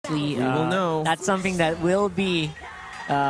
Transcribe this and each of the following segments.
honestly, we will know. that's something that will be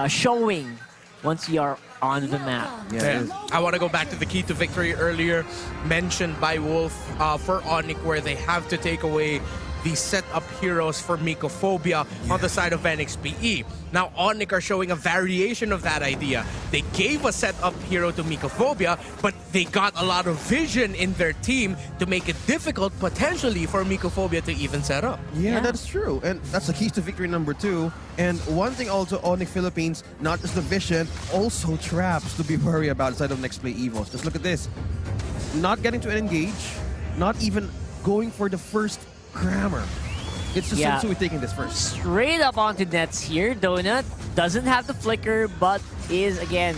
showing once we are on the map. Yeah. I want to go back to the key to victory earlier mentioned by Wolf for ONIC, where they have to take away the setup heroes for Mycophobia on the side of NXPE. Now, ONIC are showing a variation of that idea. They gave a setup hero to Mycophobia, but they got a lot of vision in their team to make it difficult, potentially, for Mycophobia to even set up. Yeah, that's true. And that's the keys to victory number 2. And one thing also, ONIC Philippines, not just the vision, also traps to be worried about inside of NXPE EVOS. Just look at this. Not getting to engage, not even going for the first grammar. It's just Sensui taking this first. Straight up onto nets here. Donut doesn't have the flicker, but is, again,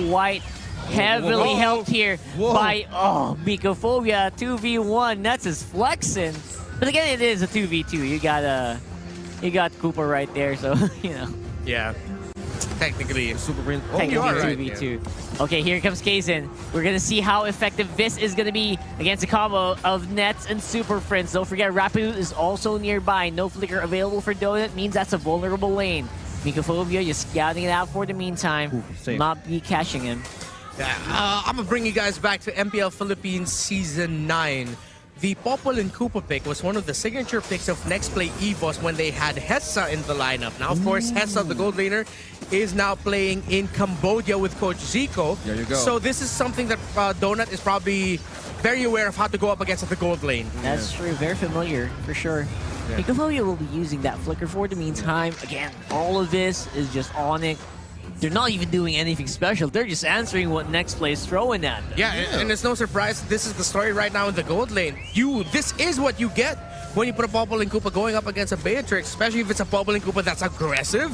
quite heavily helped here by, Mycophobia. 2v1. Nets is flexing. But again, it is a 2v2. You got Cooper right there, so, you know. Yeah. Technically, Super Print. Technically right, 2v2. Okay, here comes Kaizen. We're gonna see how effective this is gonna be against a combo of Nets and Super Friends. Don't forget, Rapidu is also nearby. No flicker available for Donut means that's a vulnerable lane. Mycophobia just scouting it out for the meantime. Not be catching him. Yeah, I'm gonna bring you guys back to MPL Philippines Season 9. The Popol and Koopa pick was one of the signature picks of NXPE EVOS when they had Hessa in the lineup. Now, of course, Hessa, the gold laner, is now playing in Cambodia with Coach Zico. There you go. So this is something that Donut is probably very aware of how to go up against at the gold lane. That's true. Very familiar, for sure. Mycophobia will be using that flicker for the meantime. Again, all of this is just ONIC. They're not even doing anything special. They're just answering what next play is throwing at them. Yeah, and it's no surprise this is the story right now in the gold lane. This is what you get when you put a Popol and Koopa going up against a Beatrix, especially if it's a Popol and Koopa that's aggressive.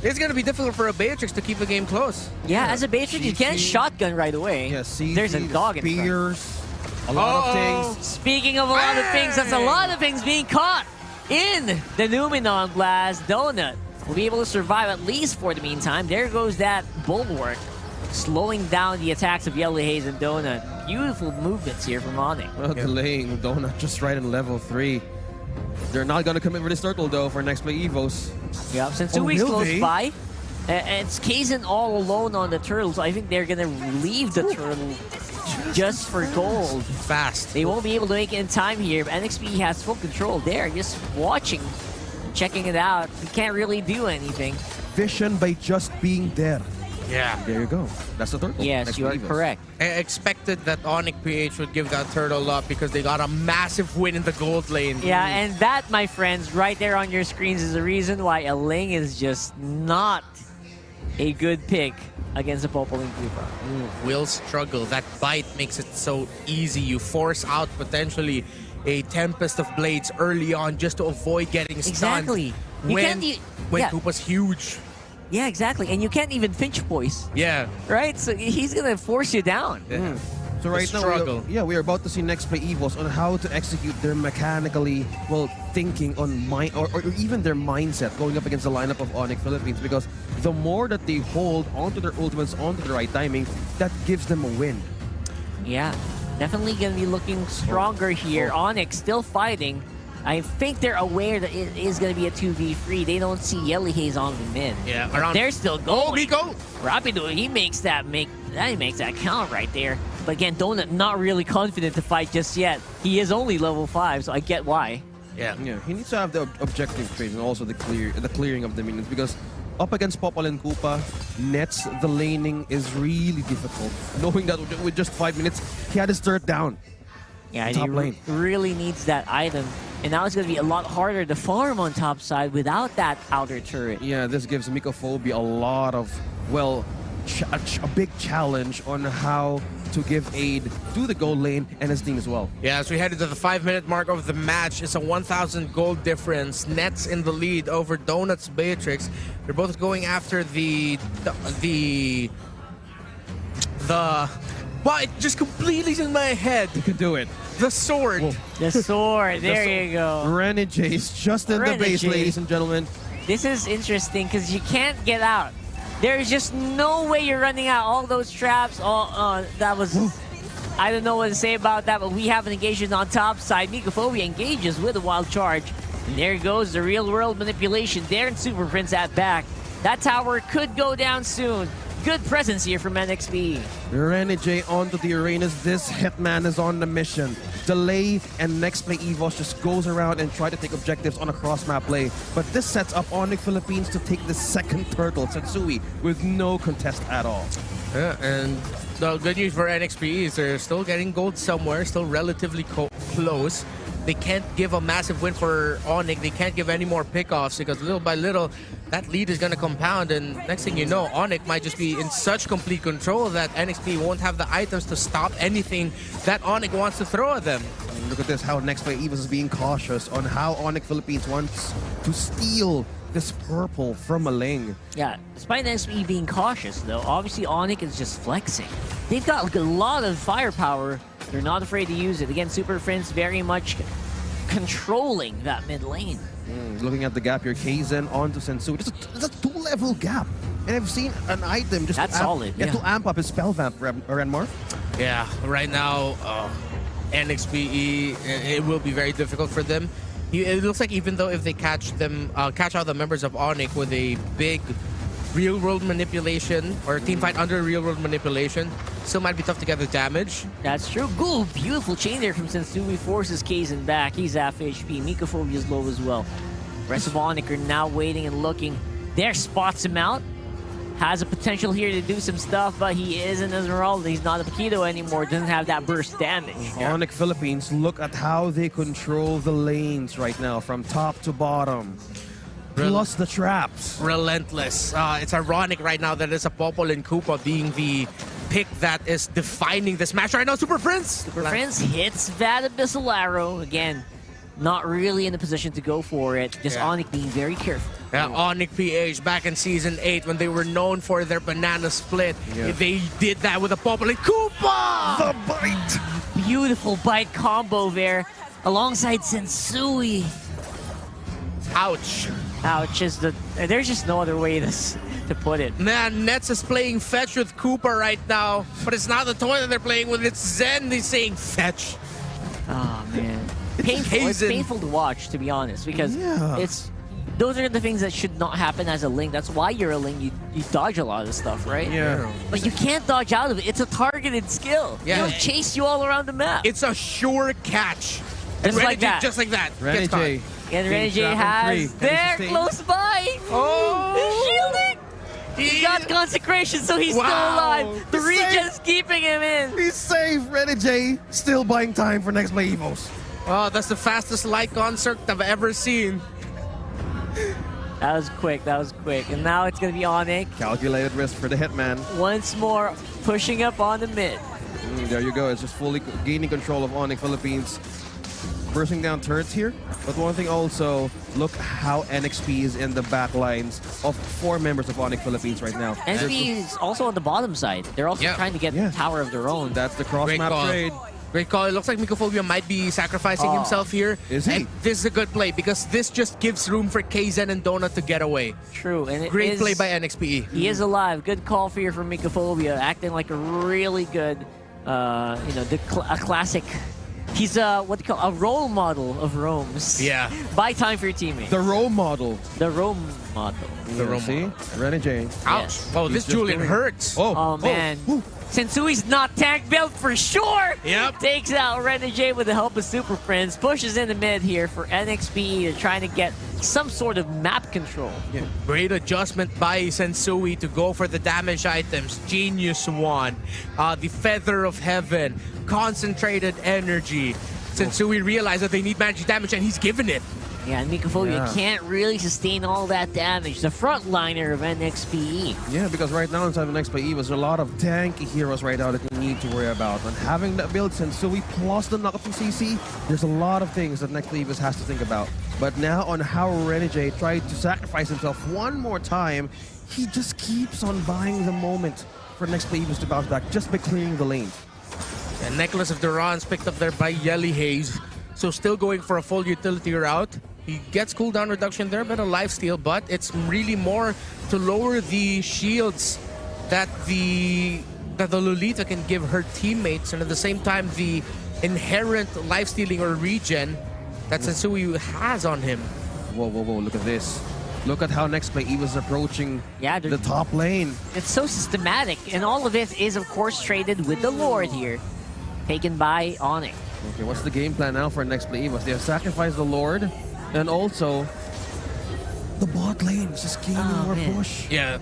It's going to be difficult for a Beatrix to keep the game close. Yeah, as a Beatrix, you can't shotgun right away. Yeah, there's a dog in front. Spears, a lot of things. Speaking of a lot of things, that's a lot of things being caught in the Numenon Blast. Donut will be able to survive at least for the meantime. There goes that Bulwark, slowing down the attacks of Yellow Haze and Donut. Beautiful movements here from ONIC. Well, delaying Donut just right in level 3. They're not going to commit for this turtle, though, for NXPE EVOS. Yeah, since 2 weeks close by, it's Kaizen all alone on the turtle, so I think they're going to leave the turtle just for gold. Fast. They won't be able to make it in time here, but NXPE has full control. They're just watching, checking it out. You can't really do anything. Vision by just being there. Yeah. There you go. That's the turtle. Yes, you are correct. I expected that ONIC PH would give that turtle up because they got a massive win in the gold lane. Yeah, and that, my friends, right there on your screens is the reason why a Ling is just not a good pick against a Popol and Koopa. Will struggle. That bite makes it so easy. You force out potentially a Tempest of Blades early on just to avoid getting stunned. Exactly. When Koopa's huge. Yeah, exactly. And you can't even Finch Voice. Yeah. Right? So he's going to force you down. Yeah. So right now, we are about to see NXPE EVOS on how to execute their mechanically, thinking on or even their mindset going up against the lineup of ONIC Philippines, because the more that they hold onto their ultimates, onto the right timing, that gives them a win. Yeah, definitely going to be looking stronger here. ONIC still fighting. I think they're aware that it is going to be a 2v3. They don't see Yellow Haze on the mid. Yeah, they're still going. Miko! Rapido, he makes that count right there. But again, Donut not really confident to fight just yet. He is only level 5, so I get why. Yeah. He needs to have the objective trade and also the clearing of the minions, because up against Popol and Koopa, Nets, the laning is really difficult. Knowing that with just 5 minutes, he had his third down. Yeah, top he lane. Really needs that item. And now it's going to be a lot harder to farm on top side without that outer turret. Yeah, this gives Mycophobia a lot of, a big challenge on how to give aid to the gold lane and his team as well. Yeah, as we head into the 5-minute mark of the match, it's a 1,000 gold difference. Nets in the lead over Donut's Beatrix. They're both going after well, it just completely is in my head. You can do it. The sword. Whoa. The sword. There you go. Renegades just in the base, ladies and gentlemen. This is interesting because you can't get out. There's just no way you're running out. All those traps. That was... I don't know what to say about that, but we have an engagement on top side. Mycophobia engages with a wild charge. And there goes the real-world manipulation. There and Super Prince at back. That tower could go down soon. Good presence here from NXPE. Renegade onto the arenas. This Hitman is on the mission. Delay and NXPE EVOS just goes around and try to take objectives on a cross-map play. But this sets up ONIC Philippines to take the second turtle, Sensui, with no contest at all. Yeah, and the good news for NXPE is they're still getting gold somewhere, still relatively close. They can't give a massive win for ONIC. They can't give any more pickoffs because little by little, that lead is going to compound. And next thing you know, ONIC might just be in such complete control that NXPE won't have the items to stop anything that ONIC wants to throw at them. Look at this, how NXPE EVOS is being cautious on how ONIC Philippines wants to steal this purple from a Ling. Yeah, despite NXPE being cautious, though, obviously ONIC is just flexing. They've got like, a lot of firepower. They're not afraid to use it. Again, Super Prince very much controlling that mid lane. Looking at the gap here, Kaizen onto Sensui. It's a two-level gap. And I've seen an item just That's solid, yeah. to amp up his spell vamp, Renmar. Yeah, right now, NXPE, it will be very difficult for them. It looks like even though if they catch out the members of ONIC with a big real-world manipulation or team fight under real-world manipulation, still might be tough to get the damage. That's true. Ooh, beautiful chain there from Sensui. Forces Kaizen back. He's half HP. Mikophobia is low as well. Rest of ONIC are now waiting and looking. There spots him out. Has a potential here to do some stuff, but he isn't Esmeralda. He's not a Paquito anymore. Doesn't have that burst damage. ONIC Philippines, look at how they control the lanes right now from top to bottom. Plus the traps. Relentless. It's ironic right now that it's a Popol and Koopa being the pick that is defining this match right now. Super Prince! Super Prince hits that Abyssal Arrow. Again, not really in a position to go for it. Just ONIC being very careful. Yeah, ONIC PH back in Season 8 when they were known for their banana split. Yeah. They did that with a Popol and Koopa! The bite! Beautiful bite combo there alongside Sensui. Ouch. Ouch, there's just no other way to put it. Man, Nets is playing fetch with Cooper right now, but it's not the toy that they're playing with, it's Zen. He's saying fetch. Oh, man. Painful. It's painful to watch, to be honest, because those are the things that should not happen as a Ling. That's why you're a Ling. You dodge a lot of stuff, right? Yeah. But you can't dodge out of it. It's a targeted skill. Yeah. It'll chase you all around the map. It's a sure catch. Just like that. Just like that. Gets Renegade. And Renegade has there close by. Oh! Shielding. He got consecration, so he's still alive. The regen's keeping him in. He's safe, Renegade. Still buying time for next play EVOS. Oh, that's the fastest light concert I've ever seen. That was quick. That was quick. And now it's going to be ONIC. Calculated risk for the Hitman. Once more, pushing up on the mid. There you go. It's just fully gaining control of ONIC Philippines. Bursting down turrets here. But one thing also, look how NXP is in the back lines of 4 members of ONIC Philippines right now. NXP is also on the bottom side. They're also trying to get the tower of their own. That's the cross-map trade. Great call. It looks like Mikophobia might be sacrificing himself here. Is he? And this is a good play because this just gives room for Kaizen and Donut to get away. True. And Great play by NXPE. He is alive. Good call for you from Mikophobia. Acting like a really good, a classic. He's what do you call a role model of roams. Yeah. Buy time for your teammate. The role model. The rome model. The role model. Renegade. Ouch. Yes. Oh, this Julian hurts. Oh man. Sensui's not tank built for sure. Yep. Takes out Renegade with the help of Super Prince. Pushes in the mid here for NXPE to trying to get some sort of map control. Yeah. Great adjustment by Sensui to go for the damage items. Genius one. The Feather of Heaven. Concentrated energy. Sensui realized that they need magic damage and he's given it. Yeah, and Mikophobia can't really sustain all that damage. The frontliner of NXPE. Yeah, because right now inside of NXPE, there's a lot of tanky heroes right now that you need to worry about. And having that build Sensui plus the knockup from CC, there's a lot of things that NXPE has to think about. But now on how Renegade tried to sacrifice himself one more time, he just keeps on buying the moment for NXPE to bounce back just by clearing the lane. And Necklace of Durans picked up there by Yelly Haze. So still going for a full utility route. He gets cooldown reduction there, but a lifesteal, but it's really more to lower the shields that the Lolita can give her teammates, and at the same time the inherent lifestealing or regen that Sensui has on him. Whoa, look at this. Look at how NXPE was approaching Yeah, the top lane. it's so systematic, and all of it is, of course, traded with the Lord here, taken by ONIC. Okay, what's the game plan now for NXPE? They have sacrificed the Lord, and also the bot lane is just gaining more man. push. Yeah,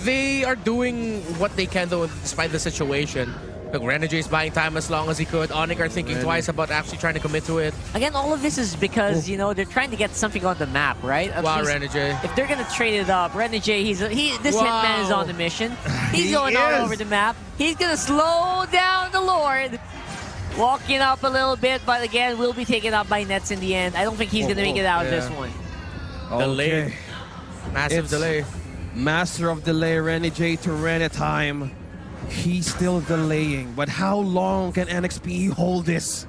they are doing what they can though, despite the situation. Look, Renegade is buying time as long as he could. ONIC are thinking twice about actually trying to commit to it. Again, all of this is because, you know, they're trying to get something on the map, right? At Wow, least Renegade. if they're going to trade it up, Renegade, this Hitman is on the mission. He's He going all is. over the map. He's going to slow down the Lord. Walking up a little bit, but again, will be taken up by Nets in the end. I don't think he's going to make it out of this one. Delay. Massive It's delay. Master of delay, Renegade to Rene time. He's still delaying, but how long can NXPE hold this?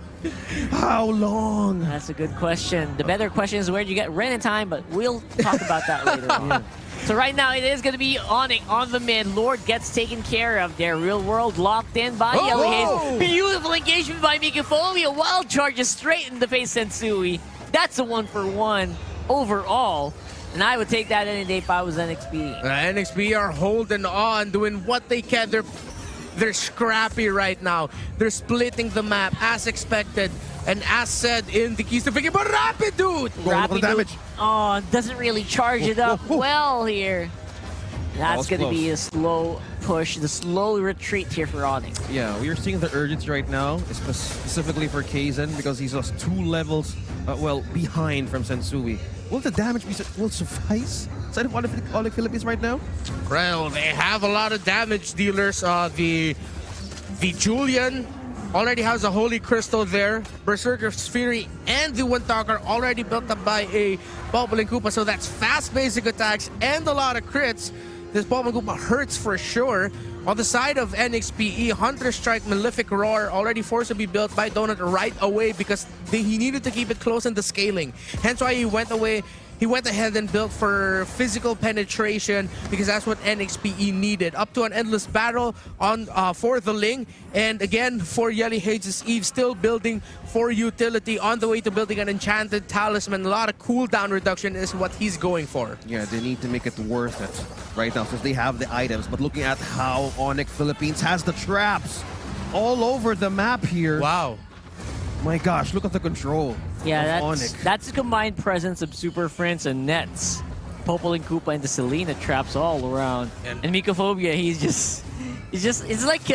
How long? That's a good question. The better question is where do you get Ren in time, but we'll talk about that later on. So right now it is going to be ONIC on the mid. Lord gets taken care of. Their real world locked in by Yellow Haze. Beautiful engagement by Mikaphobia. Wild charges straight in the face Sensui. That's a 1-for-1 overall. And I would take that any day if I was NXPE. NXPE are holding on, doing what they can. They're scrappy right now. They're splitting the map as expected. And as said in the keys to victory, but Rapid Dude! Rapid damage. doesn't really charge it up well here. That's was going to be close. a slow push, the slow retreat here for ONIC. Yeah, we are seeing the urgency right now, specifically for Kaizen, because he's just 2 levels, behind from Sensui. Will the damage will suffice? Side of ONIC Philippines right now? Well, they have a lot of damage dealers. The Julian already has a Holy Crystal there. Berserker's Fury and the One Talker already built up by a Bobbling Koopa. So that's fast basic attacks and a lot of crits. This Bobbling Koopa hurts for sure. On the side of NXPE, Hunter Strike, Malefic Roar already forced to be built by Donut right away because he needed to keep it close in the scaling. Hence why he went away. He went ahead and built for physical penetration because that's what NXPE needed. Up to an endless battle on for the Ling. And again, for Yellow Haze's Eve, still building for utility on the way to building an enchanted talisman. A lot of cooldown reduction is what he's going for. Yeah, they need to make it worth it right now since they have the items. But looking at how ONIC Philippines has the traps all over the map here. Wow. My gosh, look at the control Yeah, of that's ONIC. that's a combined presence of Super Friends and Nets. Popol and Koopa and the Selena traps all around. And Mikaphobia, it's like,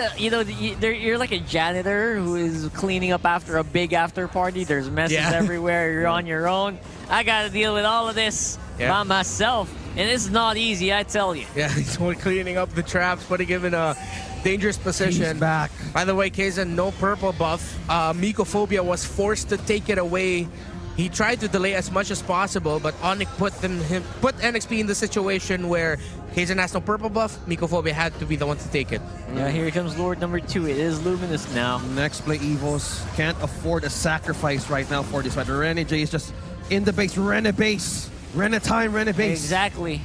you're like a janitor who is cleaning up after a big after party. There's messes everywhere. You're on your own. I got to deal with all of this by myself. And it's not easy, I tell you. Yeah, he's cleaning up the traps, putting him in a dangerous position. He's back. By the way, Kaizen, no purple buff. Mikophobia was forced to take it away. He tried to delay as much as possible, but ONIC put NXP in the situation where Kaizen has no purple buff. Mikophobia had to be the one to take it. Yeah, here comes Lord number 2. It is Luminous now. Next play Evos can't afford a sacrifice right now for this fight. Renegade is just in the base. Rene base. Rene time, Rene base. Exactly.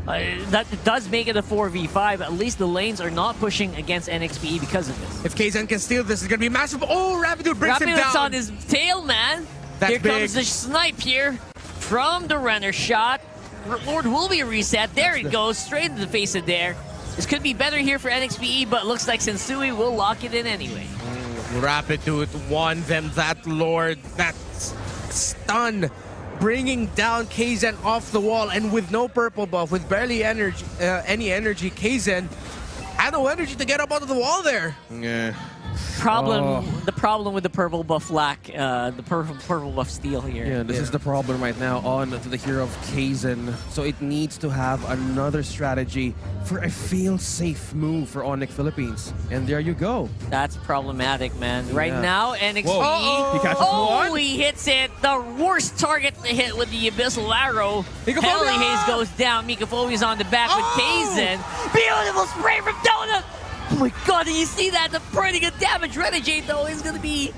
That does make it a 4v5. At least the lanes are not pushing against NXPE because of this. If Kaizen can steal this, it's going to be massive. Oh, Rapidude brings him Rapid's down. on his tail, man. That's here big. comes the snipe here from the runner shot. Lord will be reset. There he goes, straight into the face of Dare. This could be better here for NXPE, but looks like Sensui will lock it in anyway. Rapidude won them that Lord. That stun. Bringing down Kaizen off the wall, and with no purple buff, with barely any energy, Kaizen had no energy to get up onto the wall there. Yeah. The problem with the purple buff lack, the purple buff steal here. Yeah, this is the problem right now on to the hero of Kaizen. So it needs to have another strategy for a fail-safe move for ONIC Philippines. And there you go. That's problematic, man. Right Yeah. now, NXPE. Whoa. He catches Oh, one. he hits it. The worst target to hit with the Abyssal Arrow. Mikaphobia! Helly Haze goes down. Mikaphobia's on the back with Kaizen. Beautiful spray from Donut. Oh my god, did you see that? The pretty good damage. Renegade, though, is going to be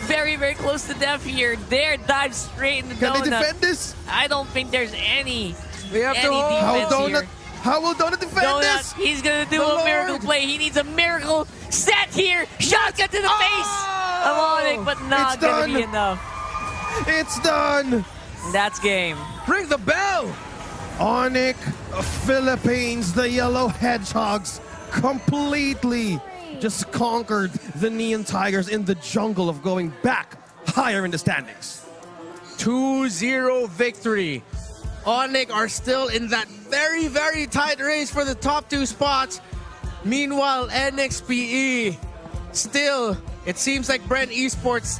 very, very close to death here. There, dives straight into Can Donut. they defend this? I don't think there's any They have to defense hold. here. How will Donut defend Donut, this? he's gonna do The a miracle Lord. play. He needs a miracle set here. Shotgun to the face of ONIC, but not It's gonna done. be enough. It's done. That's game. Ring the bell! ONIC Philippines, the Yellow Hedgehogs, completely just conquered the Neon Tigers in the jungle of going back higher in the standings. 2-0 victory. ONIC are still in that very, very tight race for the top 2 spots. Meanwhile, NXPE still, it seems like Brent Esports